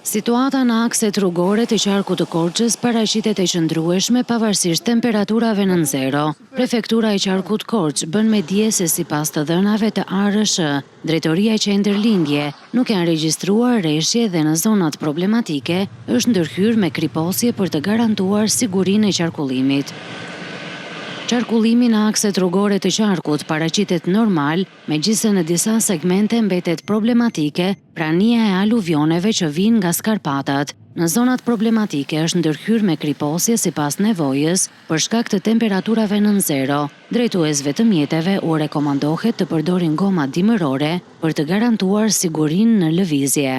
Situata në akset rrugore të qarkut të Korçës paraqitet e qëndrueshme pavarësisht temperaturave nën zero. Prefektura e qarkut Korçë bën me dje se sipas të dhënave të ARSH, Drejtoria e Qendërlindje nuk janë regjistruar rreshje dhe në zonat problematike është ndërhyrë me kriposje për të garantuar sigurinë e qarkullimit. Qarkullimi në akset rrugore të qarkut paraqitet normal, megjithëse në disa segmente mbetet problematike prania e aluvioneve që vijnë nga Skarpatat. Në zonat problematike është ndërhyrë me kriposje sipas nevojës për shkak të temperaturave nën zero. Drejtuesve të mjeteve u rekomandohet të përdorin goma dimërore për të garantuar sigurinë në lëvizje.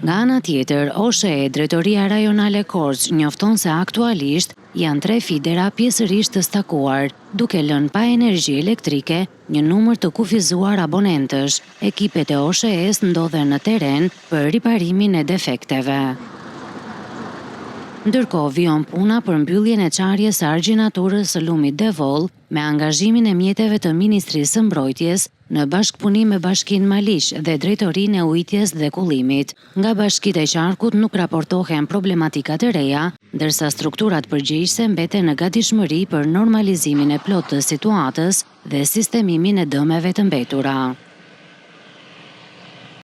Nga ana tjetër, OSHE, Drejtoria Rajonale Korçë, njofton se aktualisht janë 3 fidera pjesërisht të stakuar, duke lënë pa energji elektrike një numër të kufizuar abonentësh. Ekipet e OSHE-s ndodhen në teren për riparimin e defekteve. Ndërkohë vijon puna për mbylljen e çarjes së argjinaturës së lumit Devoll me angazhimin e mjeteve të Ministrisë së Mbrojtjes në bashkëpunim me Bashkinë Maliq dhe Drejtorinë e Ujitjes dhe Kullimit. Nga bashkitë e qarkut nuk raportohen problematika të reja, ndërsa strukturat përgjegjëse mbeten në gatishmëri për normalizimin e plotë të situatës dhe sistemimin e dëmeve të mbetura.